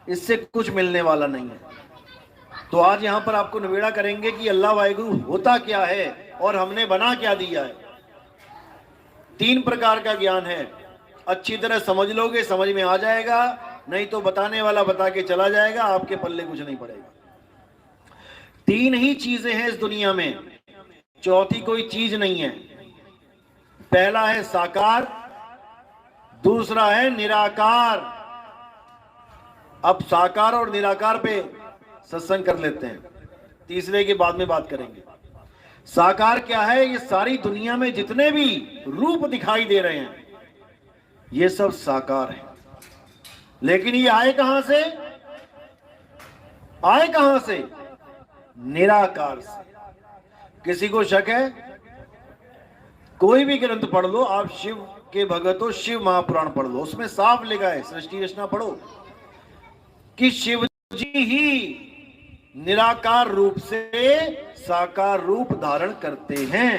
इससे कुछ मिलने वाला नहीं है। तो आज यहां पर आपको निवेड़ा करेंगे कि अल्लाह वाहिगुरु होता क्या है और हमने बना क्या दिया है। 3 प्रकार का ज्ञान है, अच्छी तरह समझ लोगे समझ में आ जाएगा, नहीं तो बताने वाला बता के चला जाएगा, आपके पल्ले कुछ नहीं पड़ेगा। 3 ही चीजें हैं इस दुनिया में, चौथी कोई चीज नहीं है। पहला है साकार, दूसरा है निराकार। अब साकार और निराकार पे सत्संग कर लेते हैं, तीसरे के बाद में बात करेंगे। साकार क्या है? ये सारी दुनिया में जितने भी रूप दिखाई दे रहे हैं ये सब साकार है। लेकिन ये आए कहां से? आए कहां से? निराकार से। किसी को शक है? कोई भी ग्रंथ पढ़ लो आप, शिव के भगत हो, शिव महापुराण पढ़ लो, उसमें साफ लिखा है, सृष्टि रचना पढ़ो, कि शिव जी ही निराकार रूप से साकार रूप धारण करते हैं।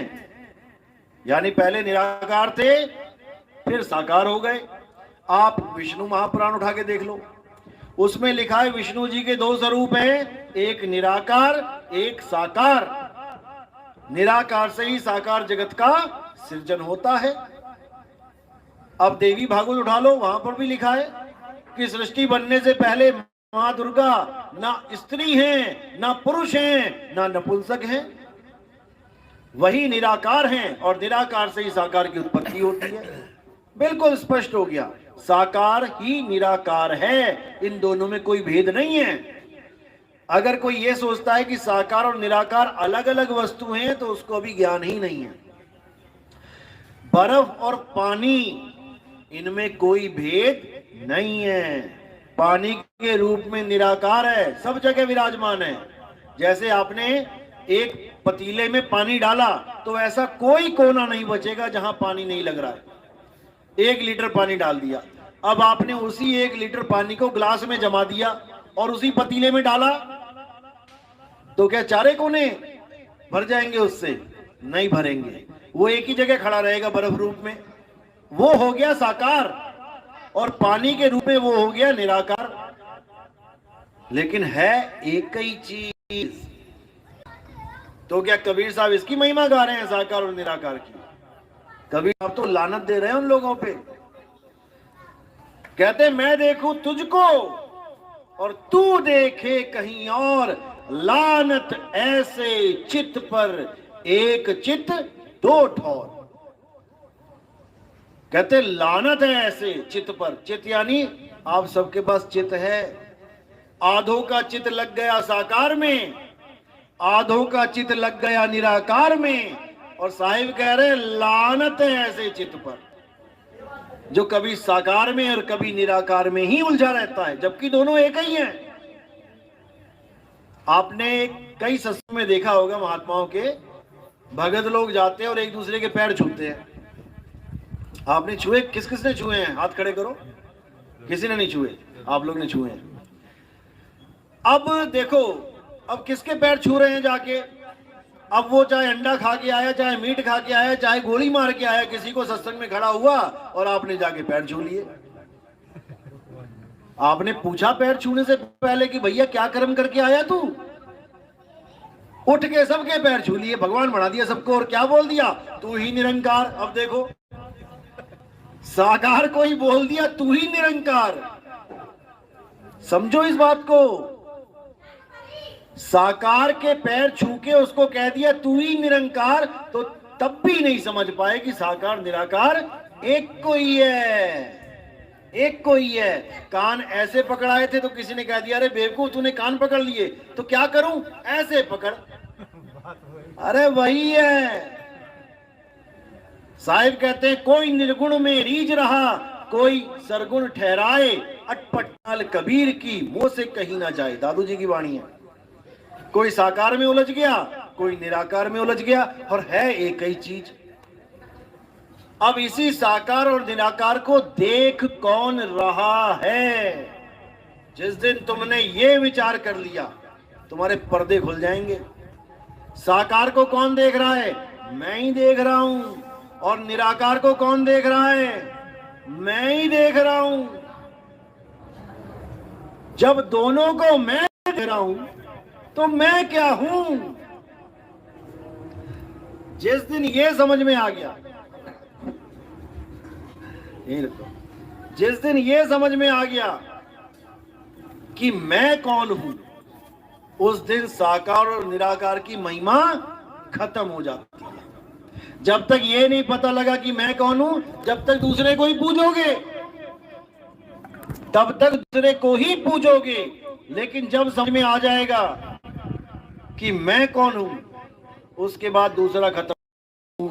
यानी पहले निराकार थे फिर साकार हो गए। आप विष्णु महापुराण उठा के देख लो, उसमें लिखा है विष्णु जी के 2 स्वरूप हैं, एक निराकार एक साकार। निराकार से ही साकार जगत का सृजन होता है। अब देवी भागवत उठा लो, वहां पर भी लिखा है कि सृष्टि बनने से पहले मां दुर्गा ना स्त्री हैं, ना पुरुष हैं, ना नपुंसक हैं, वही निराकार हैं और निराकार से ही साकार की उत्पत्ति होती है। बिल्कुल स्पष्ट हो गया, साकार ही निराकार है, इन दोनों में कोई भेद नहीं है। अगर कोई यह सोचता है कि साकार और निराकार अलग अलग वस्तु हैं तो उसको अभी ज्ञान ही नहीं है। बर्फ और पानी, इनमें कोई भेद नहीं है। पानी के रूप में निराकार है, सब जगह विराजमान है। जैसे आपने एक पतीले में पानी डाला तो ऐसा कोई कोना नहीं बचेगा जहां पानी नहीं लग रहा है। 1 लीटर पानी डाल दिया, अब आपने उसी 1 लीटर पानी को ग्लास में जमा दिया और उसी पतीले में डाला तो क्या चारे कोने भर जाएंगे? उससे नहीं भरेंगे, वो एक ही जगह खड़ा रहेगा बर्फ रूप में। वो हो गया साकार और पानी के रूप में वो हो गया निराकार। लेकिन है एक ही चीज। तो क्या कबीर साहब इसकी महिमा गा रहे हैं साकार और निराकार की? कबीर साहब तो लानत दे रहे हैं उन लोगों पे। कहते मैं देखूं तुझको और तू देखे कहीं और, लानत ऐसे चित्त पर एक चित्त 2 ठौर। कहते लानत है ऐसे चित्त पर। चित्त यानी आप सबके पास चित्त है। आधों का चित्त लग गया साकार में, आधों का चित्त लग गया निराकार में, और साहिब कह रहे लानत है ऐसे चित्त पर जो कभी साकार में और कभी निराकार में ही उलझा रहता है, जबकि दोनों एक ही हैं। आपने कई सत्संग में देखा होगा, महात्माओं के भगत लोग जाते हैं और एक दूसरे के पैर छूते हैं। आपने छुए? किस किस ने छुए हैं? हाथ खड़े करो। किसी ने नहीं छुए, आप लोग ने छुए हैं। अब देखो, अब किसके पैर छू रहे हैं जाके? अब वो चाहे अंडा खा के आया, चाहे मीट खा के आया, चाहे गोली मार के आया, किसी को सत्संग में खड़ा हुआ और आपने जाके पैर छू लिए। आपने पूछा पैर छूने से पहले कि भैया क्या कर्म करके आया तू? उठ के सबके पैर छू लिए, भगवान बना दिया सबको, और क्या बोल दिया? तू ही निरंकार। अब देखो, साकार को ही बोल दिया तू ही निरंकार। समझो इस बात को। साकार के पैर छू के उसको कह दिया तू ही निरंकार, तो तब भी नहीं समझ पाए कि साकार निराकार एक को ही है, एक को ही है। कान ऐसे पकड़ाए थे तो किसी ने कह दिया अरे बेवकूफ तूने कान पकड़ लिए, तो क्या करूं? ऐसे पकड़। अरे वही है। साहिब कहते हैं कोई निर्गुण में रीझ रहा, कोई सरगुण ठहराए, अटपटाल कबीर की मुंह से कहीं ना जाए। दादू जी की वाणी है। कोई साकार में उलझ गया, कोई निराकार में उलझ गया, और है एक ही चीज। अब इसी साकार और निराकार को देख कौन रहा है? जिस दिन तुमने ये विचार कर लिया तुम्हारे पर्दे खुल जाएंगे। साकार को कौन देख रहा है? मैं ही देख रहा हूं। और निराकार को कौन देख रहा है? मैं ही देख रहा हूं। जब दोनों को मैं कह रहा हूं तो मैं क्या हूं? जिस दिन ये समझ में आ गया, जिस दिन ये समझ में आ गया कि मैं कौन हूं, उस दिन साकार और निराकार की महिमा खत्म हो जाती है। जब तक ये नहीं पता लगा कि मैं कौन हूं, जब तक दूसरे को ही पूजोगे, तब तक दूसरे को ही पूजोगे। लेकिन जब समझ में आ जाएगा कि मैं कौन हूं, उसके बाद दूसरा खत्म।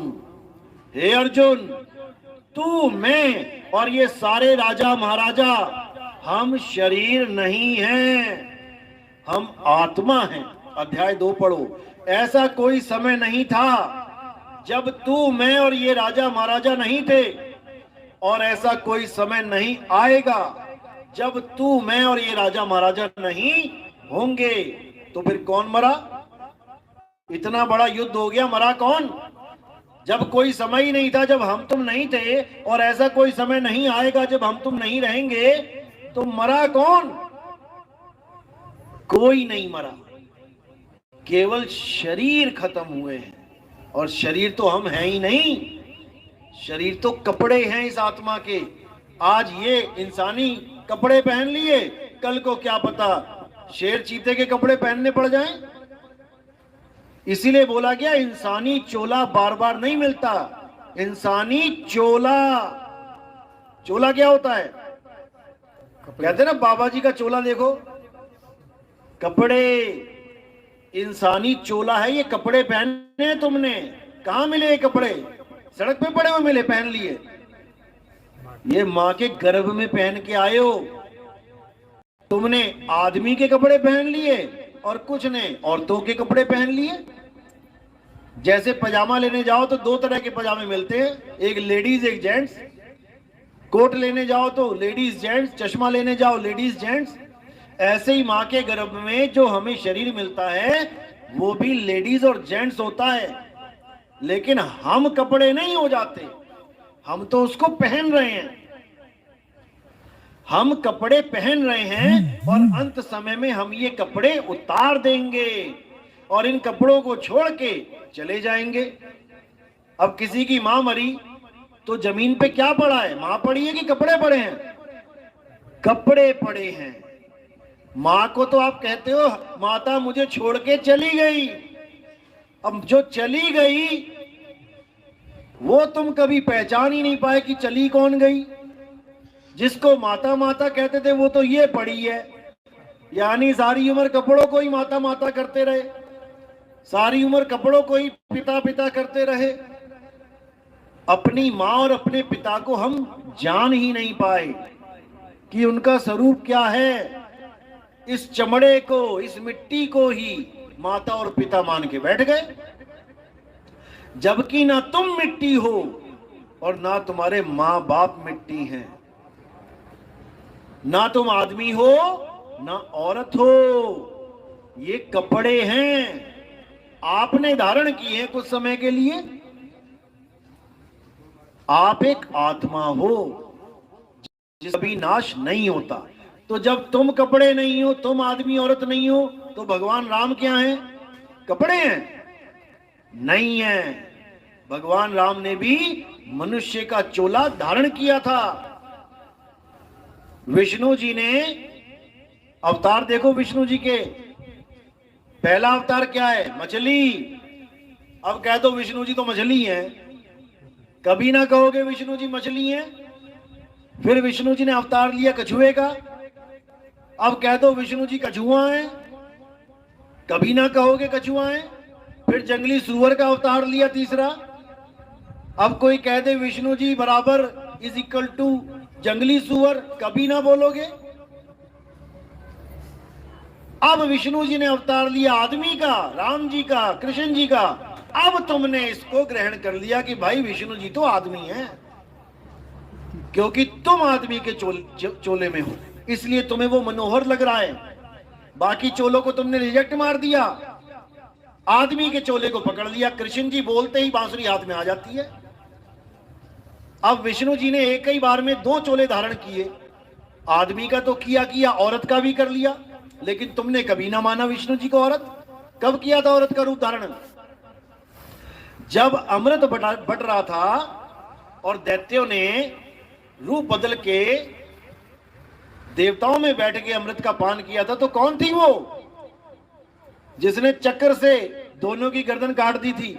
हे अर्जुन, तू, मैं और ये सारे राजा महाराजा, हम शरीर नहीं हैं, हम आत्मा हैं। अध्याय 2 पढ़ो। ऐसा कोई समय नहीं था जब तू, मैं और ये राजा महाराजा नहीं थे, और ऐसा कोई समय नहीं आएगा जब तू, मैं और ये राजा महाराजा नहीं होंगे। तो फिर कौन मरा? इतना बड़ा युद्ध हो गया, मरा कौन? जब कोई समय ही नहीं था, जब हम तुम नहीं थे, और ऐसा कोई समय नहीं आएगा जब हम तुम नहीं रहेंगे, तो मरा कौन? कोई नहीं मरा, केवल शरीर खत्म हुए हैं। और शरीर तो हम हैं ही नहीं, शरीर तो कपड़े हैं इस आत्मा के। आज ये इंसानी कपड़े पहन लिए, कल को क्या पता शेर चीते के कपड़े पहनने पड़ जाएं। इसीलिए बोला गया, इंसानी चोला बार बार नहीं मिलता। इंसानी चोला, चोला क्या होता है? कहते ना बाबा जी का चोला देखो, कपड़े। इंसानी चोला है ये, कपड़े पहने तुमने। कहां मिले ये कपड़े? सड़क पे पड़े हुए मिले, पहन लिए। ये मां के गर्भ में पहन के आए हो। तुमने आदमी के कपड़े पहन लिए और कुछ ने औरतों के कपड़े पहन लिए। जैसे पजामा लेने जाओ तो 2 तरह के पजामे मिलते हैं, एक लेडीज एक जेंट्स। कोट लेने जाओ तो लेडीज जेंट्स, चश्मा लेने जाओ लेडीज जेंट्स। ऐसे ही मां के गर्भ में जो हमें शरीर मिलता है वो भी लेडीज और जेंट्स होता है। लेकिन हम कपड़े नहीं हो जाते, हम तो उसको पहन रहे हैं। हम कपड़े पहन रहे हैं और अंत समय में हम ये कपड़े उतार देंगे और इन कपड़ों को छोड़ के चले जाएंगे। अब किसी की मां मरी तो जमीन पे क्या पड़ा है? मां पड़ी है कि कपड़े पड़े हैं? कपड़े पड़े हैं। मां को तो आप कहते हो माता मुझे छोड़ के चली गई। अब जो चली गई वो तुम कभी पहचान ही नहीं पाए कि चली कौन गई। जिसको माता माता कहते थे वो तो ये पड़ी है, यानी सारी उम्र कपड़ों को ही माता माता करते रहे, सारी उम्र कपड़ों को ही पिता पिता करते रहे। अपनी मां और अपने पिता को हम जान ही नहीं पाए कि उनका स्वरूप क्या है। इस चमड़े को, इस मिट्टी को ही माता और पिता मान के बैठ गए, जबकि ना तुम मिट्टी हो और ना तुम्हारे मां बाप मिट्टी हैं। ना तुम आदमी हो ना औरत हो, ये कपड़े हैं, आपने धारण किए हैं कुछ समय के लिए। आप एक आत्मा हो जिसका भी नाश नहीं होता। तो जब तुम कपड़े नहीं हो, तुम आदमी औरत नहीं हो, तो भगवान राम क्या हैं? कपड़े हैं? नहीं है। भगवान राम ने भी मनुष्य का चोला धारण किया था। विष्णु जी ने अवतार देखो, विष्णु जी के पहला अवतार क्या है? मछली। अब कह दो विष्णु जी तो मछली हैं, कभी ना कहोगे विष्णु जी मछली हैं। फिर विष्णु जी ने अवतार लिया कछुए का, अब कह दो विष्णु जी कछुआ हैं, कभी ना कहोगे कछुआ हैं। फिर जंगली सुअर का अवतार लिया तीसरा, अब कोई कह दे विष्णु जी बराबर इज इक्वल टू जंगली सुअर, कभी ना बोलोगे। अब विष्णु जी ने अवतार लिया आदमी का, राम जी का, कृष्ण जी का। अब तुमने इसको ग्रहण कर लिया कि भाई विष्णु जी तो आदमी हैं, क्योंकि तुम आदमी के चोले में हो, इसलिए तुम्हें वो मनोहर लग रहा है। बाकी चोलों को तुमने रिजेक्ट मार दिया, आदमी के चोले को पकड़ लिया। कृष्ण जी बोलते ही बांसुरी हाथ में आ जाती है। अब विष्णु जी ने एक ही बार में 2 चोले धारण किए, आदमी का तो किया, औरत का भी कर लिया, लेकिन तुमने कभी ना माना विष्णु जी को औरत। कब किया था औरत का रूप धारण? जब अमृत बट रहा था और दैत्यों ने रूप बदल के देवताओं में बैठ के अमृत का पान किया था, तो कौन थी वो जिसने चक्कर से दोनों की गर्दन काट दी थी?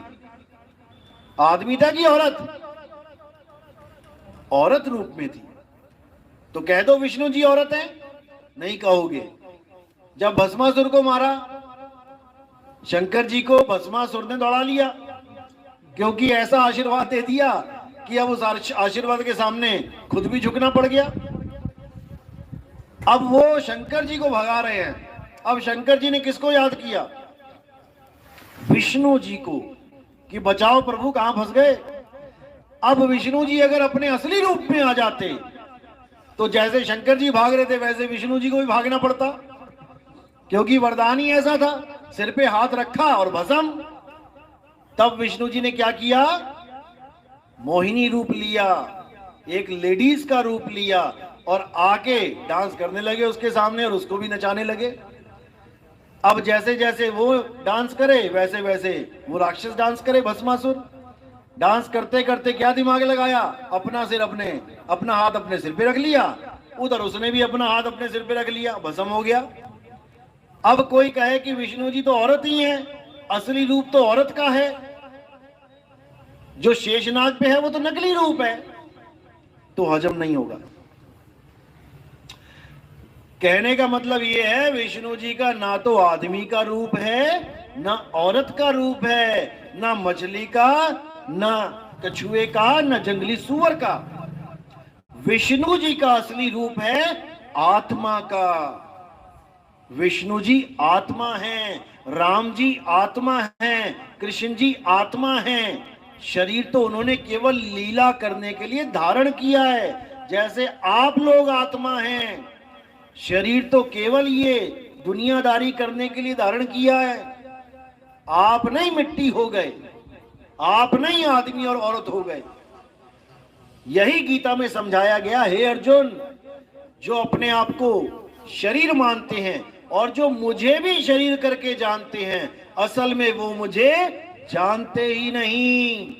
आदमी था कि औरत? औरत रूप में थी। तो कह दो विष्णु जी औरत है? नहीं कहोगे। जब भस्मासुर को मारा, शंकर जी को भस्मासुर ने दौड़ा लिया, क्योंकि ऐसा आशीर्वाद दे दिया कि अब उस आशीर्वाद के सामने खुद भी झुकना पड़ गया। अब वो शंकर जी को भगा रहे हैं। अब शंकर जी ने किसको याद किया? विष्णु जी को, कि बचाओ प्रभु, कहां फंस गए। अब विष्णु जी अगर अपने असली रूप में आ जाते तो जैसे शंकर जी भाग रहे थे वैसे विष्णु जी को भी भागना पड़ता, क्योंकि वरदान ही ऐसा था। सिर पे हाथ रखा और भस्म। तब विष्णु जी ने क्या किया? मोहिनी रूप लिया, एक लेडीज का रूप लिया और आके डांस करने लगे उसके सामने और उसको भी नचाने लगे। अब जैसे जैसे वो डांस करे वैसे वैसे वो राक्षस डांस करे, भस्मासुर। डांस करते करते क्या दिमाग लगाया? अपना हाथ अपने सिर पे रख लिया, उधर उसने भी अपना हाथ अपने सिर पे रख लिया, भस्म हो गया। अब कोई कहे कि विष्णु जी तो औरत ही है, असली रूप तो औरत का है, जो शेषनाग पे है वो तो नकली रूप है, तो हजम नहीं होगा। कहने का मतलब ये है, विष्णु जी का ना तो आदमी का रूप है, ना औरत का रूप है, ना मछली का, ना कछुए का, ना जंगली सुअर का। विष्णु जी का असली रूप है आत्मा का। विष्णु जी आत्मा हैं, राम जी आत्मा हैं, कृष्ण जी आत्मा हैं। शरीर तो उन्होंने केवल लीला करने के लिए धारण किया है, जैसे आप लोग आत्मा हैं। शरीर तो केवल ये दुनियादारी करने के लिए धारण किया है। आप नहीं मिट्टी हो गए, आप नहीं आदमी और औरत हो गए। यही गीता में समझाया गया। हे अर्जुन, जो अपने आप को शरीर मानते हैं और जो मुझे भी शरीर करके जानते हैं, असल में वो मुझे जानते ही नहीं।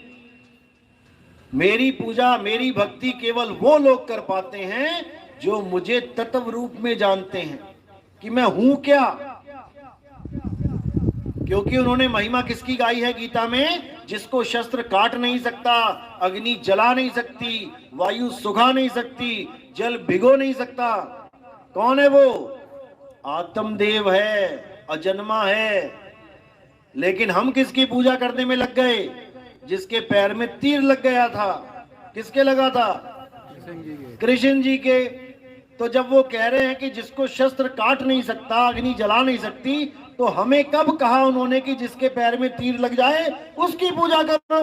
मेरी पूजा, मेरी भक्ति केवल वो लोग कर पाते हैं जो मुझे तत्व रूप में जानते हैं कि मैं हूं क्या। क्योंकि उन्होंने महिमा किसकी गाई है गीता में? जिसको शस्त्र काट नहीं सकता, अग्नि जला नहीं सकती, वायु सुखा नहीं सकती, जल भिगो नहीं सकता। कौन है वो? आत्मदेव है, अजन्मा है। लेकिन हम किसकी पूजा करने में लग गए? जिसके पैर में तीर लग गया था। किसके लगा था? कृष्ण जी के। तो जब वो कह रहे हैं कि जिसको शस्त्र काट नहीं सकता, अग्नि जला नहीं सकती, तो हमें कब कहा उन्होंने कि जिसके पैर में तीर लग जाए उसकी पूजा करो?